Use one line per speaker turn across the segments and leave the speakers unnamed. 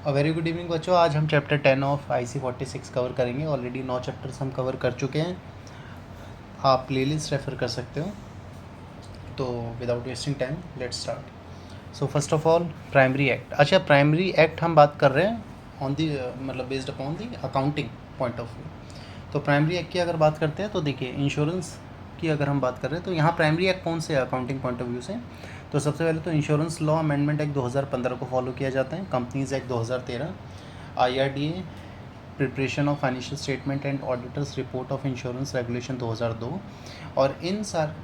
Very good evening बच्चों। आज हम चैप्टर 10 ऑफ IC 46 कवर करेंगे। ऑलरेडी 9 चैप्टर्स हम कवर कर चुके हैं। आप प्लेलिस्ट रेफ़र कर सकते हो। तो without wasting time let's start. So first of all primary act. अच्छा, प्राइमरी एक्ट हम बात कर रहे हैं ऑन दी मतलब based upon the accounting point of view. तो प्राइमरी एक्ट की अगर बात करते हैं तो देखिए, इंश्योरेंस की अगर हम बात कर रहे हैं तो यहाँ प्राइमरी एक्ट कौन से है अकाउंटिंग पॉइंट ऑफ व्यू से। तो सबसे पहले तो इंश्योरेंस लॉ अमेंडमेंट एक्ट 2015 को फॉलो किया जाता है, companies act 2013, IRDA preparation of financial statement and auditors report of insurance regulation 2002। और इन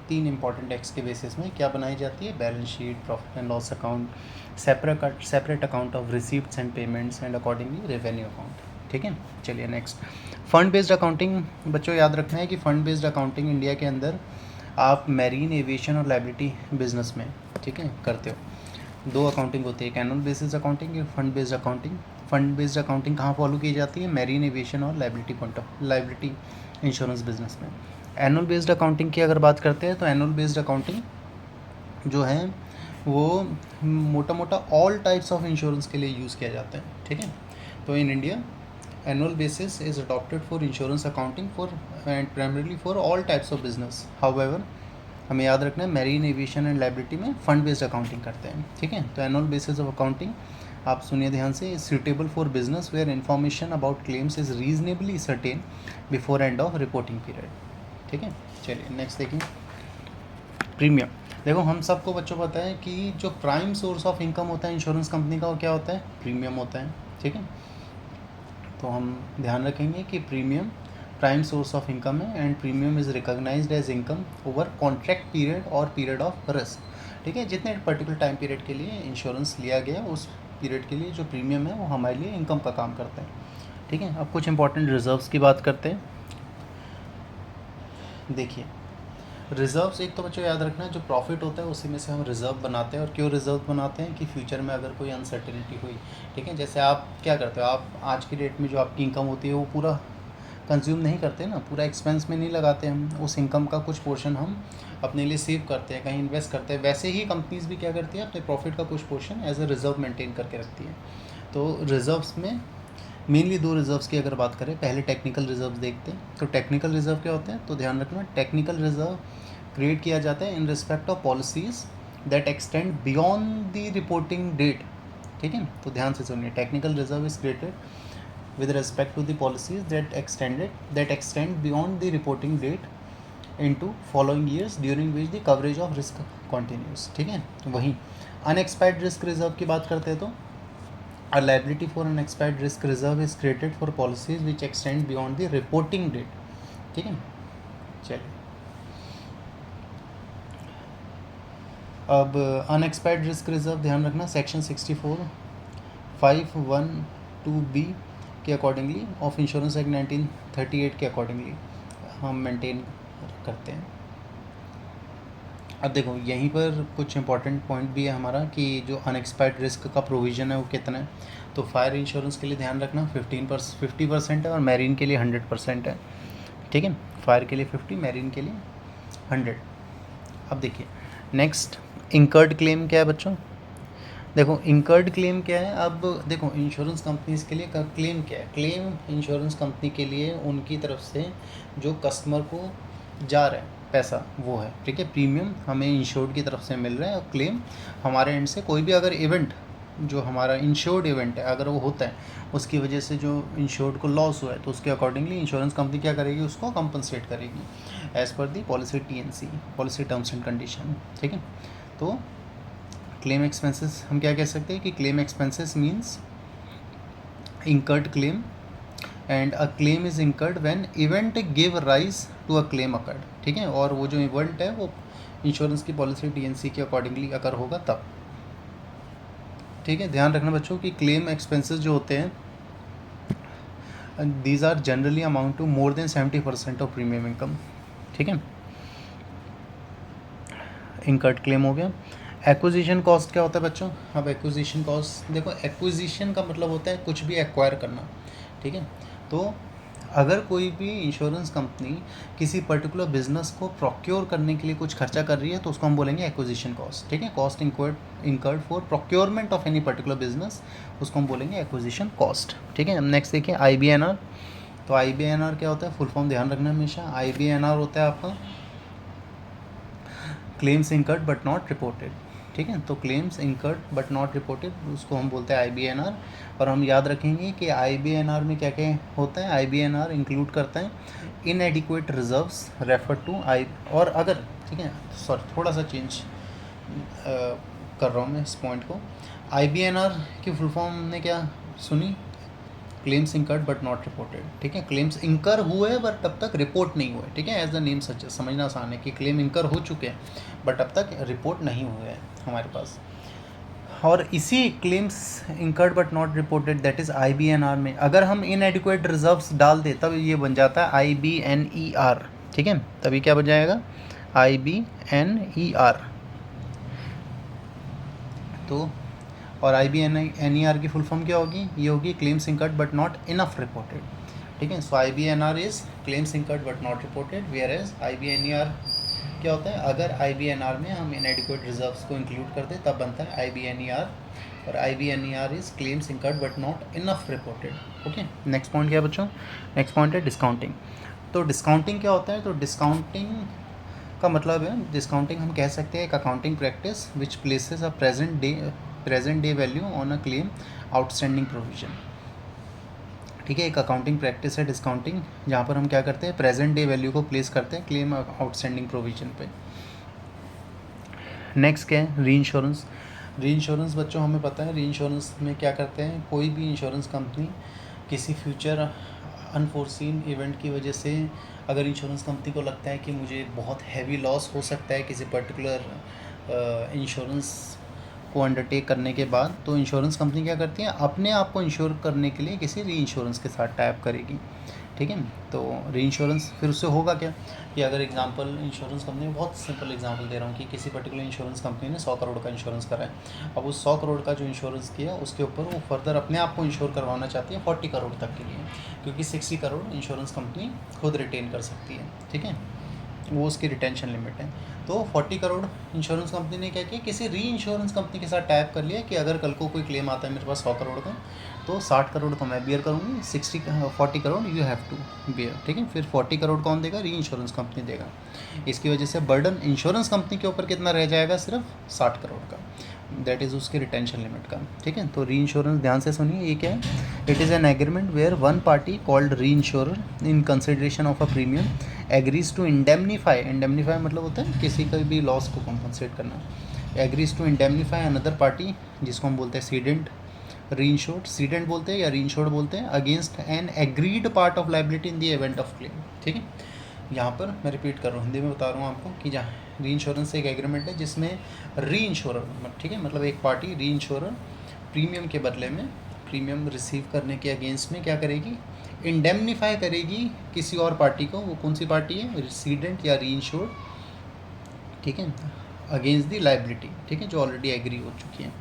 तीन इंपॉर्टेंट एक्ट्स के बेसिस में क्या बनाई जाती है, balance sheet, profit and loss account, separate account of receipts and payments and accordingly revenue account. ठीक है, चलिए नेक्स्ट। फंड बेस्ड अकाउंटिंग बच्चों याद रखना है कि फंड बेस्ड अकाउंटिंग इंडिया के अंदर आप मैरीन, एविएशन और लाइबिलिटी बिजनेस में, ठीक है, करते हो। दो अकाउंटिंग होती है, एक एनुअल बेसिस अकाउंटिंग, एक fund based accounting. Fund based accounting कहाँ फॉलो की जाती है, मैरीन, एविएशन और लाइबिलिटी इंश्योरेंस बिजनेस में। एनुअल बेस्ड अकाउंटिंग की अगर बात करते हैं तो एनुअल बेस्ड अकाउंटिंग जो है वो मोटा मोटा ऑल टाइप्स ऑफ इंश्योरेंस के लिए यूज़ किया जाता है। ठीक है, तो in India annual basis is adopted for insurance accounting for and primarily for all types of business. However, हमें याद रखना है मैरीन, एविएशन एंड लाइबिलिटी में फंड बेस्ड अकाउंटिंग करते हैं। ठीक है, तो एनुअल बेसिस ऑफ अकाउंटिंग आप सुनिए ध्यान से, suitable for business where information about claims is reasonably certain before end of reporting period. ठीक है, चलिए नेक्स्ट देखिए। प्रीमियम। देखो, हम सबको बच्चों पता है कि जो प्राइम सोर्स ऑफ इनकम होता है इंश्योरेंस कंपनी का, वो क्या होता है, प्रीमियम होता है। ठीक है, तो हम ध्यान रखेंगे कि premium prime source of income है and premium is recognised as income over contract period और पीरियड ऑफ रिस्क। ठीक है, जितने पर्टिकुलर टाइम पीरियड के लिए इंश्योरेंस लिया गया उस पीरियड के लिए जो प्रीमियम है वो हमारे लिए इनकम का काम करता है। ठीक है, अब कुछ इंपॉर्टेंट रिजर्व्स की बात करते हैं। देखिए, रिजर्व्स एक तो बच्चों याद रखना है, जो प्रॉफिट होता है उसी में से हम रिजर्व बनाते हैं। और क्यों रिजर्व बनाते हैं कि फ्यूचर में अगर कोई अनसर्टेनिटी हुई, ठीक है, जैसे आप क्या करते हो, आप आज की डेट में जो आपकी इनकम होती है वो पूरा कंज्यूम नहीं करते ना, पूरा एक्सपेंस में नहीं लगाते हम, उस इनकम का कुछ पोर्शन हम अपने लिए सेव करते हैं, कहीं इन्वेस्ट करते हैं। वैसे ही कंपनीज भी क्या करती है, अपने प्रॉफिट का कुछ portion as a reserve maintain करके रखती है। तो रिजर्व्स में मेनली दो रिजर्व्स की अगर बात करें, पहले टेक्निकल रिजर्व्स देखते हैं। तो टेक्निकल रिजर्व क्या होते हैं, तो ध्यान रखना, टेक्निकल रिजर्व क्रिएट किया जाता है in respect of policies that extend beyond the reporting date. ठीक है, तो ध्यान से सुनिए, technical reserve is created with respect to the policies that extend beyond the reporting date into following years during which the coverage of risk continues। ठीक है, वहीं unexpired risk reserve की बात करते हैं तो a liability for unexpired risk reserve is created for policies which extend beyond the reporting date। ठीक है, चलिए अब अनएक्सपायर्ड रिस्क रिजर्व ध्यान रखना, सेक्शन 64(5)(1)(2)(b के अकॉर्डिंगली ऑफ इंश्योरेंस एक्ट 1938 के अकॉर्डिंगली हम मेंटेन करते हैं। अब देखो, यहीं पर कुछ इंपॉर्टेंट पॉइंट भी है हमारा कि जो अनएक्सपायर्ड रिस्क का प्रोविज़न है वो कितना है। तो फायर इंश्योरेंस के लिए ध्यान रखना 50% है और मैरीन के लिए 100% है। ठीक है, फायर के लिए 50, मैरीन के लिए 100। अब देखिए नेक्स्ट, इंकर्ड क्लेम क्या है बच्चों। देखो, इंकर्ड क्लेम क्या है। अब देखो, इंश्योरेंस कंपनीज़ के लिए क्लेम क्या है, क्लेम इंश्योरेंस कंपनी के लिए उनकी तरफ से जो कस्टमर को जा रहा है पैसा वो है। ठीक है, प्रीमियम हमें इंश्योर्ड की तरफ से मिल रहा है और क्लेम हमारे एंड से कोई भी अगर इवेंट जो हमारा इंश्योर्ड इवेंट है अगर वो होता है, उसकी वजह से जो इंश्योर्ड को लॉस हुआ है, तो उसके अकॉर्डिंगली इंश्योरेंस कंपनी क्या करेगी, उसको कंपनसेट करेगी as per the policy TNC, policy terms and condition. ठीक है, तो क्लेम एक्सपेंसेस हम क्या कह सकते हैं कि claim expenses means incurred claim and a claim is incurred when event give rise to a claim occurred. ठीक है, और वो जो इवेंट है वो इंश्योरेंस की पॉलिसी TNC के अकॉर्डिंगली अगर होगा तब। ठीक है, ध्यान रखना बच्चों कि क्लेम एक्सपेंसेस जो होते हैं these are generally amount to more than 70% of premium income. ठीक है, इंकर्ड क्लेम हो गया। एक्विजिशन कॉस्ट क्या होता है बच्चों। अब एक्विजिशन कॉस्ट देखो, एक्विजिशन का मतलब होता है कुछ भी एक्वायर करना। ठीक है, तो अगर कोई भी इंश्योरेंस कंपनी किसी पर्टिकुलर बिजनेस को प्रोक्योर करने के लिए कुछ खर्चा कर रही है तो उसको हम बोलेंगे एक्विजिशन कॉस्ट, ठीक है। Cost incurred for procurement of any particular business, उसको हम बोलेंगे एक्विजिशन कॉस्ट, ठीक है। नेक्स्ट देखिए IBNR। तो IBNR क्या होता है, फुल फॉर्म ध्यान रखना हमेशा। IBNR होता है आपका claims incurred but not reported, ठीक है। तो claims incurred but not reported, उसको हम बोलते हैं IBNR। और हम याद रखेंगे कि IBNR में क्या क्या होता है। IBNR इंक्लूड करता है इनएडिक्वेट रिजर्व्स रेफर टू आई, और अगर, ठीक है, सॉरी थोड़ा सा चेंज कर रहा हूँ मैं इस पॉइंट को। IBNR की फुल फॉर्म हमने क्या सुनी, claims incurred but not reported, ठीक है। क्लेम्स इंकर हुए बट तब तक रिपोर्ट नहीं हुए, ठीक है। एज द नेम सच समझना आसान है कि क्लेम इंकर हो चुके हैं बट अब तक रिपोर्ट नहीं हुए हैं हमारे पास। और इसी claims incurred but not reported that is IBNR में अगर हम इनएडिक्वेट रिजर्व्स डाल दे तब ये बन जाता है IBNER, ठीक है। तभी क्या बन जाएगा, IBNER। तो और IBNER की फुल फॉर्म क्या होगी, ये होगी claims incurred but not enough reported, ठीक है। So IBNR is claims incurred but not reported, whereas IBNER क्या होता है, अगर IBNR में हम इनएडिक्वेट रिजर्व्स को इंक्लूड कर दें तब बनता है IBNER, और IBNER is claims incurred but not enough reported, okay. Next point क्या है बच्चों, नेक्स्ट पॉइंट है डिस्काउंटिंग। तो डिस्काउंटिंग क्या होता है, तो डिस्काउंटिंग का मतलब है, डिस्काउंटिंग हम कह सकते हैं एक accounting practice which places a present day value on a claim outstanding provision, ठीक है। एक अकाउंटिंग प्रैक्टिस है डिस्काउंटिंग, जहाँ पर हम क्या करते हैं, प्रेजेंट डे वैल्यू को प्लेस करते हैं क्लेम आउटस्टैंडिंग प्रोविजन पे। नेक्स्ट क्या है, री इंश्योरेंस। री इंश्योरेंस बच्चों हमें पता है री इंश्योरेंस में क्या करते हैं, कोई भी इंश्योरेंस कंपनी किसी फ्यूचर अनफोर्सीन इवेंट की वजह से, अगर इंश्योरेंस कंपनी को लगता है कि मुझे बहुत हैवी लॉस हो सकता है किसी पर्टिकुलर इंश्योरेंस को अंडरटेक करने के बाद, तो इंश्योरेंस कंपनी क्या करती है, अपने आप को इंश्योर करने के लिए किसी री इंश्योरेंस के साथ टाइप करेगी, ठीक है। तो री इंश्योरेंस फिर उससे होगा क्या, कि अगर एग्जांपल इंश्योरेंस कंपनी, बहुत सिंपल एग्जांपल दे रहा हूँ कि किसी पर्टिकुलर इंश्योरेंस कंपनी ने 100 करोड़ का इंश्योरेंस करा है। अब उस 100 करोड़ का जो इंश्योरेंस किया उसके ऊपर वो फर्दर अपने आप को इंश्योर करवाना चाहती है 40 करोड़ तक के लिए, क्योंकि 60 करोड़ इंश्योरेंस कंपनी खुद रिटेन कर सकती है, ठीक है, वो उसकी रिटेंशन लिमिट है। तो 40 करोड़ इंश्योरेंस कंपनी ने क्या किया, किसी री इंश्योरेंस कंपनी के साथ टाइप कर लिया कि अगर कल को कोई क्लेम आता है मेरे पास 100 करोड़ का, तो 60 करोड़ तो मैं बियर करूँगी, 40 crore you have to bear, ठीक है। फिर 40 करोड़ कौन देगा, री इंश्योरेंस कंपनी देगा। इसकी वजह से बर्डन इंश्योरेंस कंपनी के ऊपर कितना रह जाएगा, सिर्फ 60 करोड़ का, दैट इज़ उसके रिटेंशन लिमिट का, ठीक है। तो री इंश्योरेंस ध्यान से सुनिए, ये क्या है, it is an agreement where one party called reinsurer in consideration of a premium agrees to indemnify मतलब होता है किसी का भी लॉस को कॉम्पनसेट करना, agrees to indemnify another party, जिसको हम बोलते हैं सीडेंट, री इंश्योर्ड सीडेंट बोलते हैं या री इंश्योर्ड बोलते हैं, against an agreed part of liability in the event of claim, ठीक है। यहाँ पर मैं रिपीट कर रहा हूँ, हिंदी में बता रहा हूँ आपको कि जहाँ री इंश्योरेंस एक एग्रीमेंट है जिसमें री इंश्योरर, ठीक है, मतलब एक पार्टी री इंश्योरर प्रीमियम के बदले में, प्रीमियम रिसीव करने के अगेंस्ट में क्या करेगी, इंडेमनीफाई करेगी किसी और पार्टी को। वो कौन सी पार्टी है, रेसिडेंट या री इंश्योर्ड, ठीक है, अगेंस्ट दी लाइबिलिटी, ठीक है, जो ऑलरेडी एग्री हो चुकी है।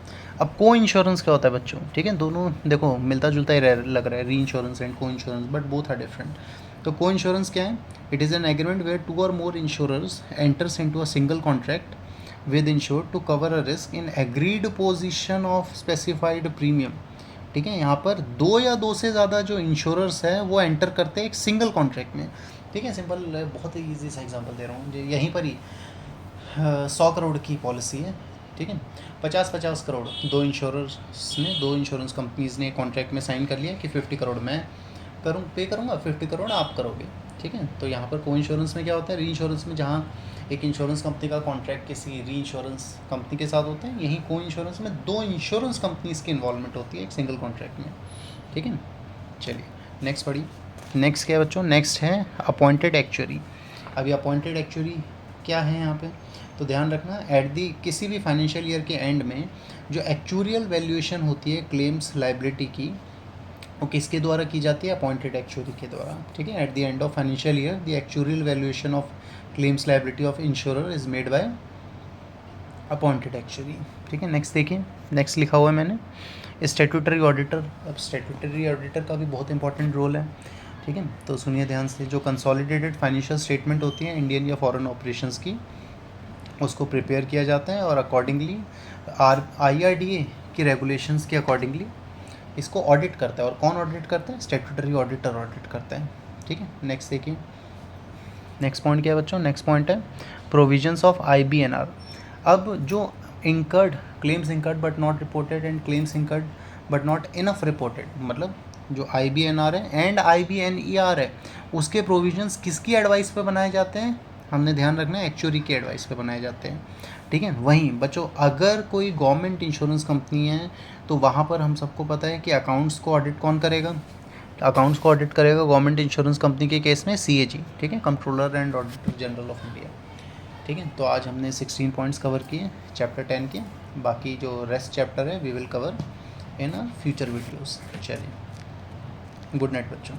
अब को इंश्योरेंस क्या होता है बच्चों, ठीक है, दोनों देखो मिलता जुलता ही लग रहा है, reinsurance and coinsurance, but both are different. तो को इंश्योरेंस क्या है, it is an agreement where 2 और more insurers enters into a single contract with insured to cover a risk in agreed position of specified premium, ठीक है। यहाँ पर 2 या 2 से ज़्यादा जो इंश्योरर्स है वो एंटर करते हैं एक सिंगल कॉन्ट्रैक्ट में, ठीक है। सिंपल, बहुत ही ईजी सा एग्जांपल दे रहा हूँ, यहीं पर ही 100 करोड़ की पॉलिसी है, ठीक है, 50-50 करोड़ दो इंश्योरेंस कंपनीज़ ने कॉन्ट्रैक्ट में साइन कर लिया कि 50 करोड़ मैं पे करूँगा, 50 करोड़ आप करोगे, ठीक है। तो यहाँ पर को इंश्योरेंस में क्या होता है, री इंश्योरेंस में जहाँ एक इंश्योरेंस कंपनी का कॉन्ट्रैक्ट किसी री इंश्योरेंस कंपनी के साथ होता है, यहीं को इंश्योरेंस में 2 इंश्योरेंस कंपनीज़ की इन्वॉल्वमेंट होती है एक सिंगल कॉन्ट्रैक्ट में, ठीक है। चलिए नेक्स्ट पढ़िए, नेक्स्ट क्या है बच्चों, नेक्स्ट है अपॉइंटेड एक्चुअरी। अभी अपॉइंटेड एक्चुअरी क्या है यहाँ पे, तो ध्यान रखना, एट दी किसी भी फाइनेंशियल ईयर के एंड में जो एक्चुरियल वैल्यूएशन होती है क्लेम्स लाइबिलिटी की, वो किसके द्वारा की जाती है, अपॉइंटेड एक्चुअरी के द्वारा, ठीक है। At the end of financial year the actuarial valuation of claims liability of insurer is made by appointed actuary, ठीक है। नेक्स्ट देखिए, नेक्स्ट लिखा हुआ है मैंने स्टैट्यूटरी ऑडिटर। अब स्टैट्यूटरी ऑडिटर का भी बहुत इंपॉर्टेंट रोल है। ठीक है, तो सुनिए ध्यान से। जो कंसोलिडेटेड फाइनेंशियल स्टेटमेंट होती है इंडियन या फॉरेन ऑपरेशंस की, उसको प्रिपेयर किया जाता है और अकॉर्डिंगली IRDA की रेगुलेशंस के अकॉर्डिंगली इसको ऑडिट करता है। और कौन ऑडिट करता है? स्टैट्यूटरी ऑडिटर ऑडिट करता है। ठीक है, नेक्स्ट देखिए। नेक्स्ट पॉइंट क्या है बच्चों? नेक्स्ट पॉइंट है प्रोविजंस ऑफ IBNR। अब जो incurred claims incurred but not reported and claims incurred but not enough reported, मतलब जो IBNR है एंड IBNER है, उसके प्रोविजंस किसकी एडवाइस पे बनाए जाते हैं? हमने ध्यान रखना है, एक्चुअरी की एडवाइस पे बनाए जाते हैं। ठीक है, वहीं बच्चों अगर कोई गवर्नमेंट इंश्योरेंस कंपनी है तो वहाँ पर हम सबको पता है कि अकाउंट्स को ऑडिट कौन करेगा? अकाउंट्स को ऑडिट करेगा गवर्नमेंट इंश्योरेंस कंपनी के केस में CAG, ठीक है, controller and auditor general of India. ठीक है, तो आज हमने 16 पॉइंट्स कवर किए चैप्टर 10 के। बाकी जो रेस्ट चैप्टर है we will cover in future videos. चलिए, गुड नाइट बच्चों।